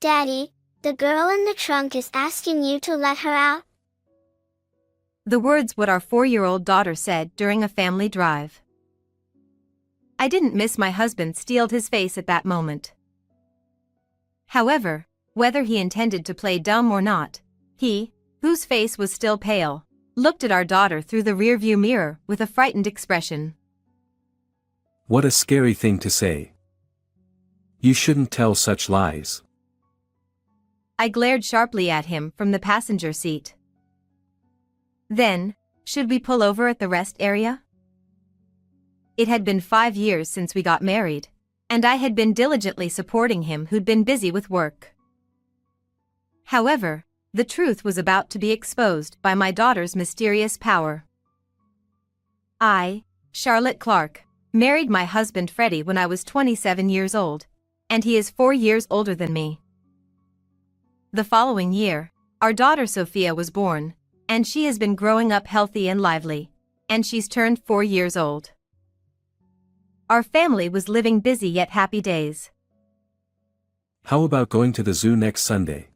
Daddy, the girl in the trunk is asking you to let her out. The words what our 4-year-old daughter said during a family drive. I didn't miss my husband steeled his face at that moment. However, whether he intended to play dumb or not, he, whose face was still pale, looked at our daughter through the rearview mirror with a frightened expression. What a scary thing to say. You shouldn't tell such lies. I glared sharply at him from the passenger seat. Then, should we pull over at the rest area? It had been 5 years since we got married, and I had been diligently supporting him who'd been busy with work. However, the truth was about to be exposed by my daughter's mysterious power. I, Charlotte Clark, married my husband Freddie when I was 27 years old, and he is 4 years older than me. The following year, our daughter Sophia was born, and she has been growing up healthy and lively, and she's turned 4 years old. Our family was living busy yet happy days. How about going to the zoo next Sunday?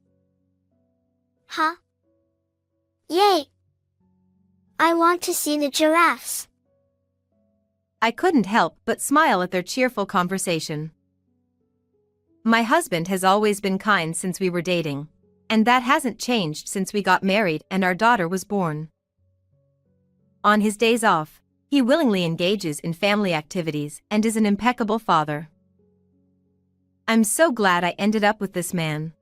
Huh? Yay! I want to see the giraffes. I couldn't help but smile at their cheerful conversation. My husband has always been kind since we were dating, and that hasn't changed since we got married and our daughter was born. On his days off, he willingly engages in family activities and is an impeccable father. I'm so glad I ended up with this man.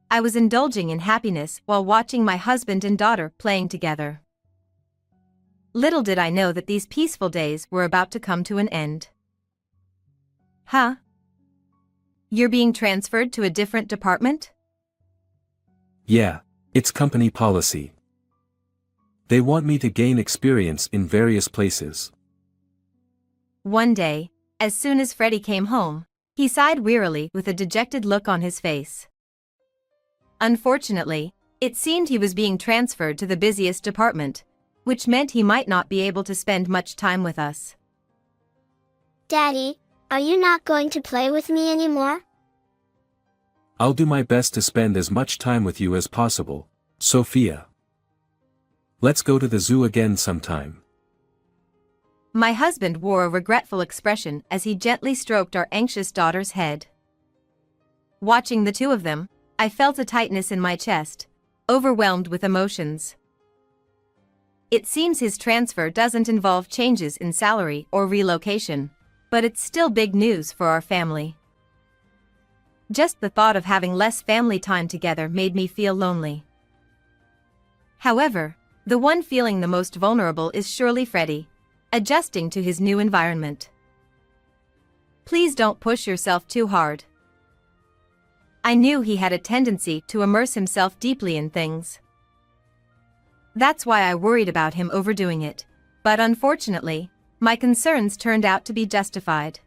I was indulging in happiness while watching my husband and daughter playing together. Little did I know that these peaceful days were about to come to an end. Huh? You're being transferred to a different department? Yeah, it's company policy. They want me to gain experience in various places. One day, as soon as Freddie came home, he sighed wearily with a dejected look on his face. Unfortunately, it seemed he was being transferred to the busiest department, which meant he might not be able to spend much time with us. Daddy, are you not going to play with me anymore? I'll do my best to spend as much time with you as possible, Sophia. Let's go to the zoo again sometime. My husband wore a regretful expression as he gently stroked our anxious daughter's head. Watching the two of them, I felt a tightness in my chest, overwhelmed with emotions. It seems his transfer doesn't involve changes in salary or relocation, but it's still big news for our family. Just the thought of having less family time together made me feel lonely. However, the one feeling the most vulnerable is surely Freddie, adjusting to his new environment. Please don't push yourself too hard. I knew he had a tendency to immerse himself deeply in things. That's why I worried about him overdoing it, but unfortunately, my concerns turned out to be justified.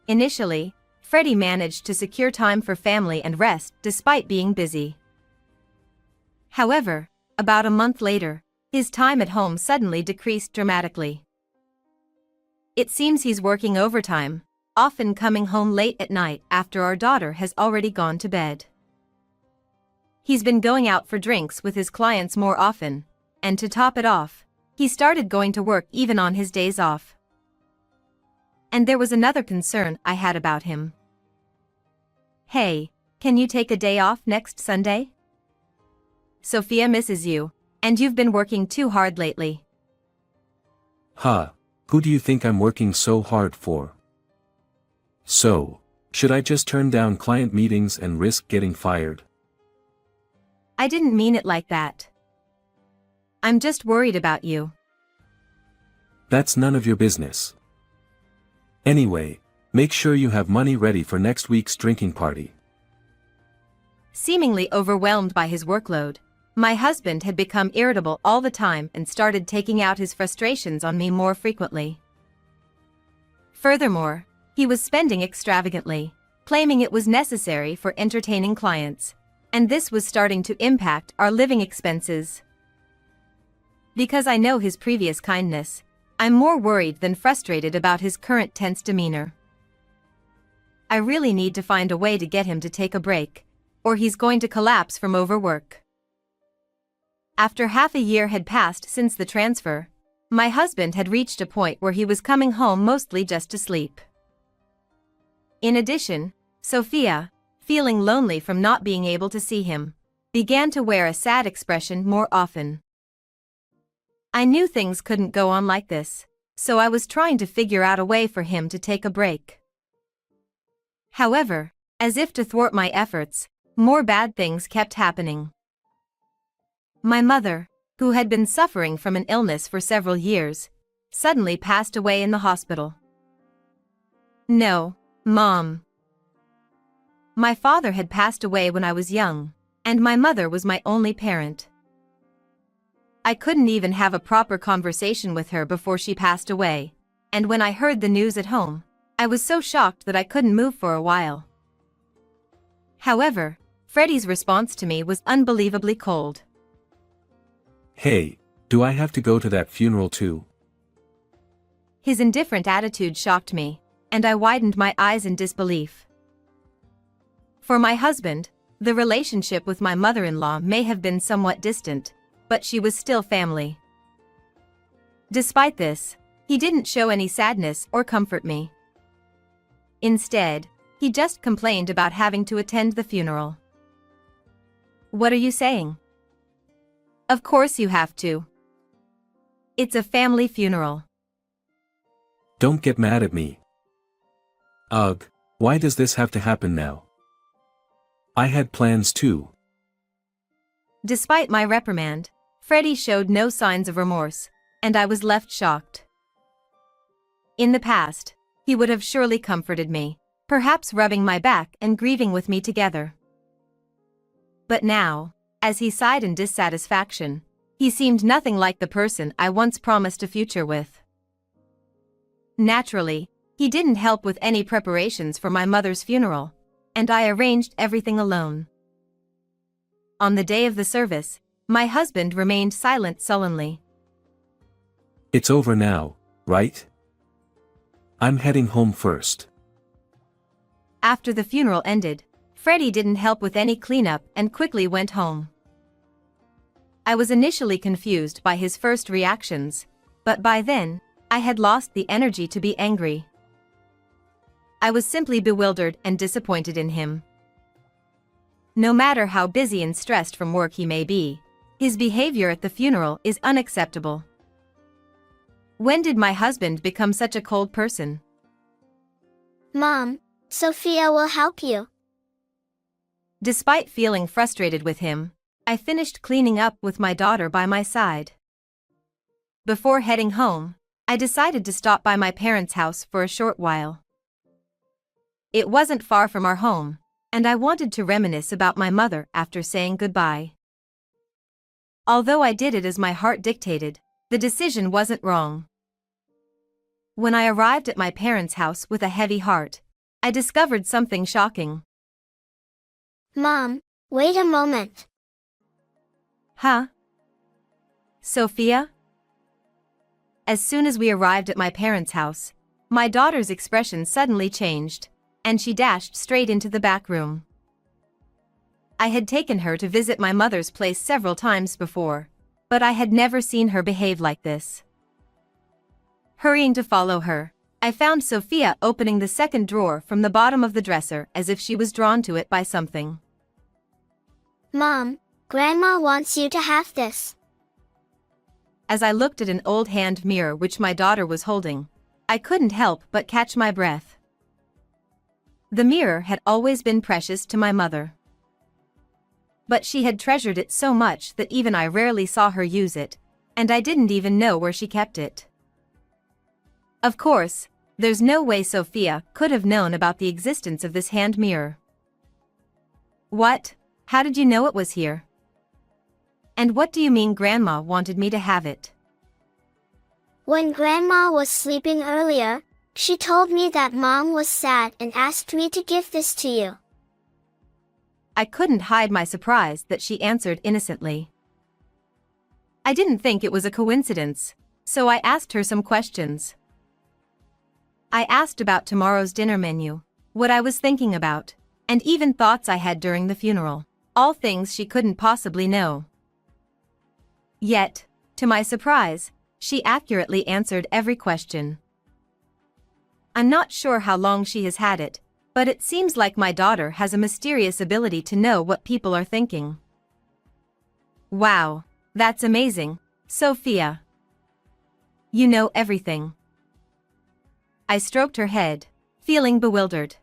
Initially, Freddie managed to secure time for family and rest despite being busy. However, about a month later, his time at home suddenly decreased dramatically. It seems he's working overtime, often coming home late at night after our daughter has already gone to bed. He's been going out for drinks with his clients more often, and to top it off, he started going to work even on his days off. And there was another concern I had about him. Hey, can you take a day off next Sunday? Sophia misses you, and you've been working too hard lately. Huh, who do you think I'm working so hard for? So, should I just turn down client meetings and risk getting fired? I didn't mean it like that. I'm just worried about you. That's none of your business. Anyway, make sure you have money ready for next week's drinking party. Seemingly overwhelmed by his workload, my husband had become irritable all the time and started taking out his frustrations on me more frequently. Furthermore, he was spending extravagantly, claiming it was necessary for entertaining clients, and this was starting to impact our living expenses. Because I know his previous kindness, I'm more worried than frustrated about his current tense demeanor. I really need to find a way to get him to take a break, or he's going to collapse from overwork. After half a year had passed since the transfer, my husband had reached a point where he was coming home mostly just to sleep. In addition, Sophia, feeling lonely from not being able to see him, began to wear a sad expression more often. I knew things couldn't go on like this, so I was trying to figure out a way for him to take a break. However, as if to thwart my efforts, more bad things kept happening. My mother, who had been suffering from an illness for several years, suddenly passed away in the hospital. No, Mom. My father had passed away when I was young, and my mother was my only parent. I couldn't even have a proper conversation with her before she passed away, and when I heard the news at home, I was so shocked that I couldn't move for a while. However, Freddie's response to me was unbelievably cold. Hey, do I have to go to that funeral too? His indifferent attitude shocked me, and I widened my eyes in disbelief. For my husband, the relationship with my mother-in-law may have been somewhat distant, but she was still family. Despite this, he didn't show any sadness or comfort me. Instead, he just complained about having to attend the funeral. What are you saying? Of course you have to. It's a family funeral. Don't get mad at me. Ugh, why does this have to happen now? I had plans too. Despite my reprimand, Freddie showed no signs of remorse, and I was left shocked. In the past, he would have surely comforted me, perhaps rubbing my back and grieving with me together. But now, as he sighed in dissatisfaction, he seemed nothing like the person I once promised a future with. Naturally, he didn't help with any preparations for my mother's funeral, and I arranged everything alone. On the day of the service, my husband remained silent sullenly. It's over now, right? I'm heading home first. After the funeral ended, Freddie didn't help with any cleanup and quickly went home. I was initially confused by his first reactions, but by then, I had lost the energy to be angry. I was simply bewildered and disappointed in him. No matter how busy and stressed from work he may be, his behavior at the funeral is unacceptable. When did my husband become such a cold person? Mom, Sophia will help you. Despite feeling frustrated with him, I finished cleaning up with my daughter by my side. Before heading home, I decided to stop by my parents' house for a short while. It wasn't far from our home, and I wanted to reminisce about my mother after saying goodbye. Although I did it as my heart dictated, the decision wasn't wrong. When I arrived at my parents' house with a heavy heart, I discovered something shocking. Mom, wait a moment. Huh? Sophia? As soon as we arrived at my parents' house, my daughter's expression suddenly changed, and she dashed straight into the back room. I had taken her to visit my mother's place several times before, but I had never seen her behave like this. Hurrying to follow her, I found Sophia opening the second drawer from the bottom of the dresser as if she was drawn to it by something. Mom, Grandma wants you to have this. As I looked at an old hand mirror which my daughter was holding, I couldn't help but catch my breath. The mirror had always been precious to my mother. But she had treasured it so much that even I rarely saw her use it, and I didn't even know where she kept it. Of course, there's no way Sophia could have known about the existence of this hand mirror. What? How did you know it was here? And what do you mean Grandma wanted me to have it? When Grandma was sleeping earlier, she told me that Mom was sad and asked me to give this to you. I couldn't hide my surprise that she answered innocently. I didn't think it was a coincidence, so I asked her some questions. I asked about tomorrow's dinner menu, what I was thinking about, and even thoughts I had during the funeral. All things she couldn't possibly know. Yet, to my surprise, she accurately answered every question. I'm not sure how long she has had it, but it seems like my daughter has a mysterious ability to know what people are thinking. Wow, that's amazing, Sophia. You know everything. I stroked her head, feeling bewildered.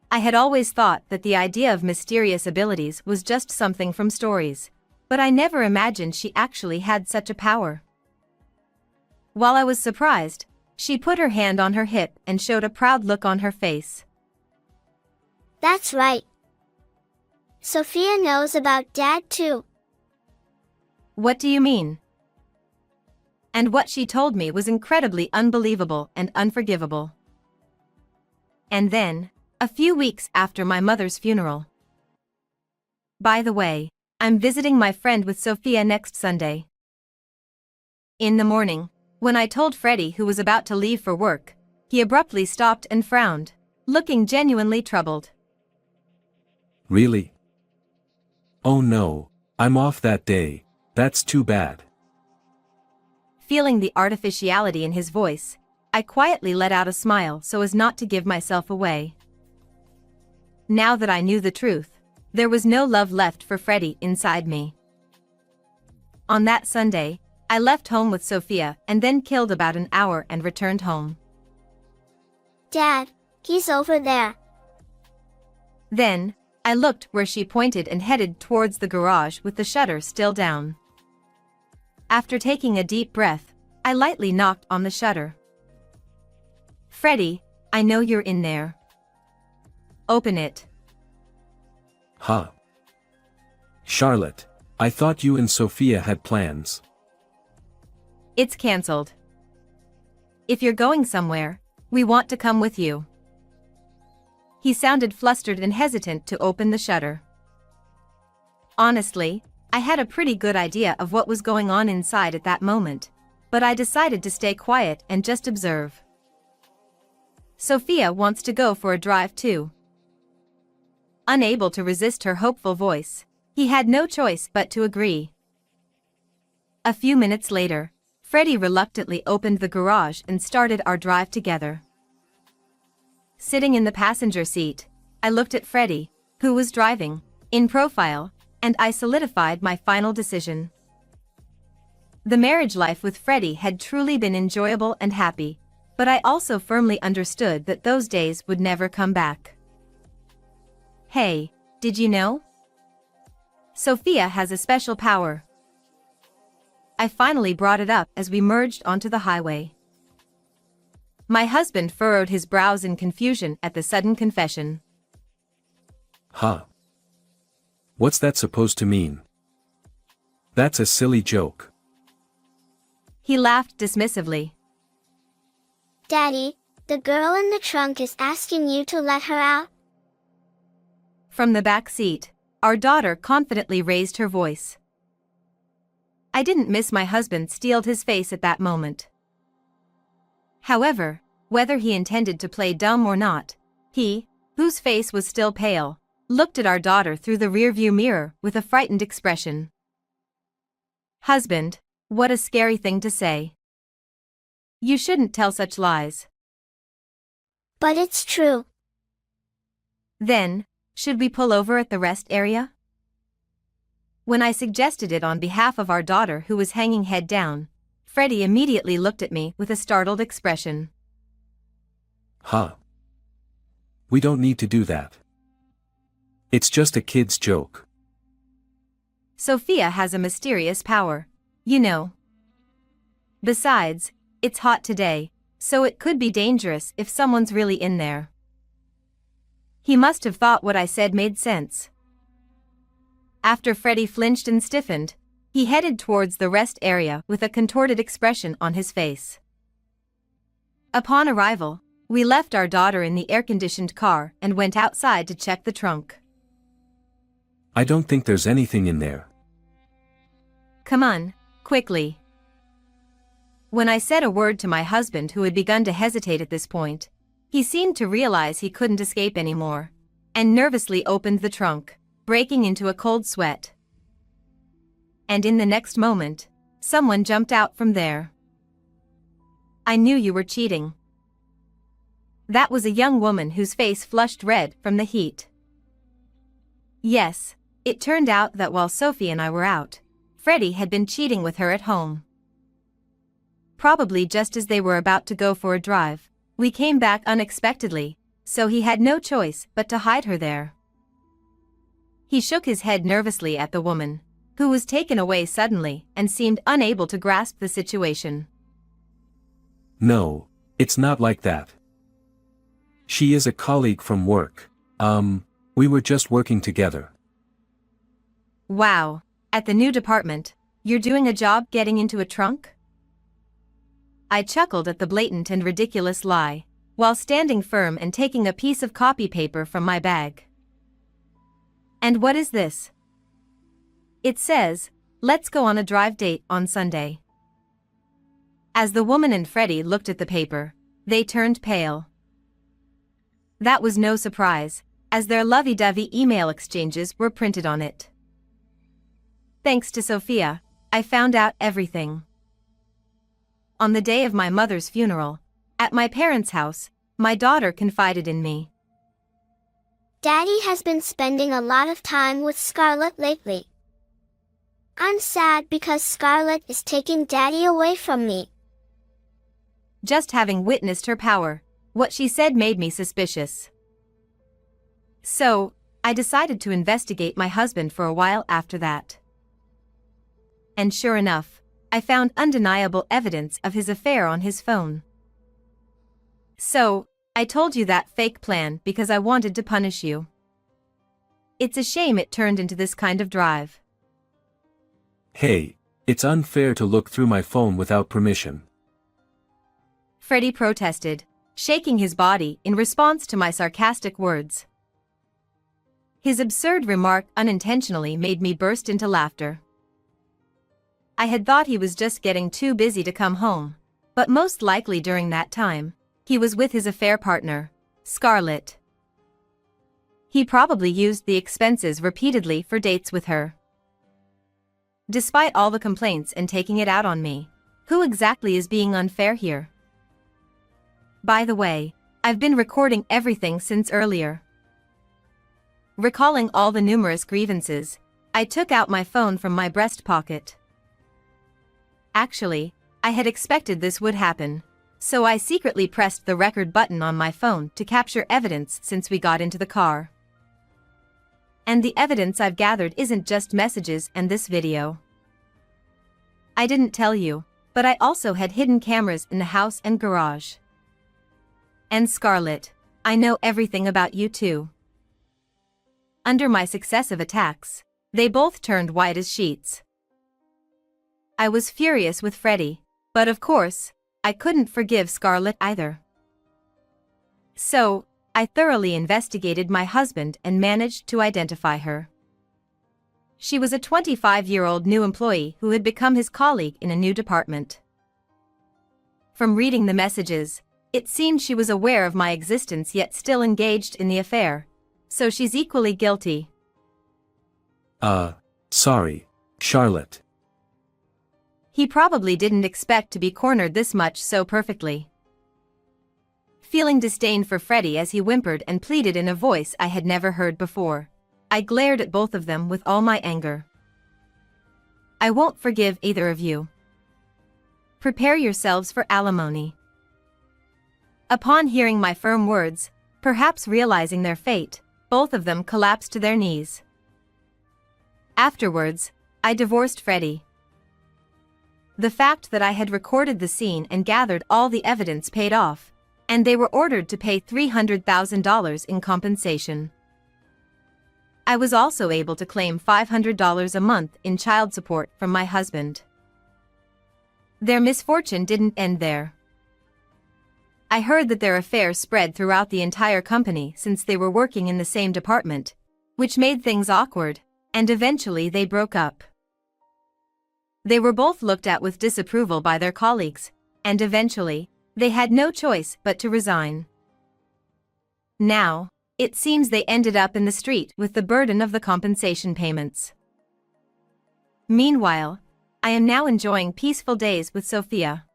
I had always thought that the idea of mysterious abilities was just something from stories, but I never imagined she actually had such a power. While I was surprised, she put her hand on her hip and showed a proud look on her face. That's right. Sophia knows about Dad too. What do you mean? And what she told me was incredibly unbelievable and unforgivable. And then, a few weeks after my mother's funeral. By the way, I'm visiting my friend with Sophia next Sunday. In the morning, when I told Freddie who was about to leave for work, he abruptly stopped and frowned, looking genuinely troubled. Really? Oh no, I'm off that day. That's too bad. Feeling the artificiality in his voice, I quietly let out a smile so as not to give myself away. Now that I knew the truth, there was no love left for Freddie inside me. On that Sunday, I left home with Sophia and then killed about an hour and returned home. Dad, he's over there. Then, I looked where she pointed and headed towards the garage with the shutter still down. After taking a deep breath, I lightly knocked on the shutter. Freddie, I know you're in there. Open it. Huh? Charlotte, I thought you and Sophia had plans. It's cancelled. If you're going somewhere, we want to come with you. He sounded flustered and hesitant to open the shutter. Honestly, I had a pretty good idea of what was going on inside at that moment, but I decided to stay quiet and just observe. Sophia wants to go for a drive too. Unable to resist her hopeful voice, he had no choice but to agree. A few minutes later, Freddie reluctantly opened the garage and started our drive together. Sitting in the passenger seat, I looked at Freddie, who was driving, in profile, and I solidified my final decision. The marriage life with Freddie had truly been enjoyable and happy, but I also firmly understood that those days would never come back. Hey, did you know? Sophia has a special power. I finally brought it up as we merged onto the highway. My husband furrowed his brows in confusion at the sudden confession. Huh? What's that supposed to mean? That's a silly joke. He laughed dismissively. Daddy, the girl in the trunk is asking you to let her out. From the back seat, our daughter confidently raised her voice. I didn't miss my husband steeled his face at that moment. However, whether he intended to play dumb or not, he, whose face was still pale, looked at our daughter through the rearview mirror with a frightened expression. Husband, what a scary thing to say. You shouldn't tell such lies. But it's true. Then, should we pull over at the rest area? When I suggested it on behalf of our daughter who was hanging head down, Freddie immediately looked at me with a startled expression. Huh? We don't need to do that. It's just a kid's joke. Sophia has a mysterious power, you know. Besides, it's hot today, so it could be dangerous if someone's really in there. He must have thought what I said made sense. After Freddie flinched and stiffened, he headed towards the rest area with a contorted expression on his face. Upon arrival, we left our daughter in the air-conditioned car and went outside to check the trunk. I don't think there's anything in there. Come on, quickly. When I said a word to my husband who had begun to hesitate at this point, He seemed to realize he couldn't escape anymore, and nervously opened the trunk, breaking into a cold sweat. And in the next moment, someone jumped out from there. "I knew you were cheating." That was a young woman whose face flushed red from the heat. Yes, it turned out that while Sophie and I were out, Freddie had been cheating with her at home. Probably just as they were about to go for a drive, we came back unexpectedly, so he had no choice but to hide her there. He shook his head nervously at the woman, who was taken away suddenly and seemed unable to grasp the situation. "No, it's not like that. She is a colleague from work. We were just working together." "Wow, at the new department, you're doing a job getting into a trunk?" I chuckled at the blatant and ridiculous lie, while standing firm and taking a piece of copy paper from my bag. "And what is this?" "It says, let's go on a drive date on Sunday." As the woman and Freddie looked at the paper, they turned pale. That was no surprise, as their lovey-dovey email exchanges were printed on it. Thanks to Sophia, I found out everything. On the day of my mother's funeral, at my parents' house, my daughter confided in me. Daddy has been spending a lot of time with Scarlett lately. I'm sad because Scarlett is taking Daddy away from me. Just having witnessed her power, what she said made me suspicious. So, I decided to investigate my husband for a while after that. And sure enough, I found undeniable evidence of his affair on his phone. So, I told you that fake plan because I wanted to punish you. It's a shame it turned into this kind of drive. "Hey, it's unfair to look through my phone without permission." Freddie protested, shaking his body in response to my sarcastic words. His absurd remark unintentionally made me burst into laughter. I had thought he was just getting too busy to come home, but most likely during that time, he was with his affair partner, Scarlett. He probably used the expenses repeatedly for dates with her. Despite all the complaints and taking it out on me, who exactly is being unfair here? By the way, I've been recording everything since earlier. Recalling all the numerous grievances, I took out my phone from my breast pocket. Actually, I had expected this would happen, so I secretly pressed the record button on my phone to capture evidence since we got into the car. And the evidence I've gathered isn't just messages and this video. I didn't tell you, but I also had hidden cameras in the house and garage. And Scarlett, I know everything about you too. Under my successive attacks, they both turned white as sheets. I was furious with Freddie, but of course, I couldn't forgive Scarlett either. So, I thoroughly investigated my husband and managed to identify her. She was a 25-year-old new employee who had become his colleague in a new department. From reading the messages, it seemed she was aware of my existence yet still engaged in the affair, so she's equally guilty. Sorry, Charlotte. He probably didn't expect to be cornered this much so perfectly. Feeling disdain for Freddie as he whimpered and pleaded in a voice I had never heard before, I glared at both of them with all my anger. I won't forgive either of you. Prepare yourselves for alimony. Upon hearing my firm words, perhaps realizing their fate, both of them collapsed to their knees. Afterwards, I divorced Freddie. The fact that I had recorded the scene and gathered all the evidence paid off, and they were ordered to pay $300,000 in compensation. I was also able to claim $500 a month in child support from my husband. Their misfortune didn't end there. I heard that their affair spread throughout the entire company since they were working in the same department, which made things awkward, and eventually they broke up. They were both looked at with disapproval by their colleagues, and eventually, they had no choice but to resign. Now, it seems they ended up in the street with the burden of the compensation payments. Meanwhile, I am now enjoying peaceful days with Sophia.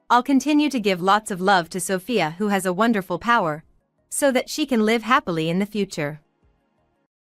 I'll continue to give lots of love to Sophia, who has a wonderful power, so that she can live happily in the future.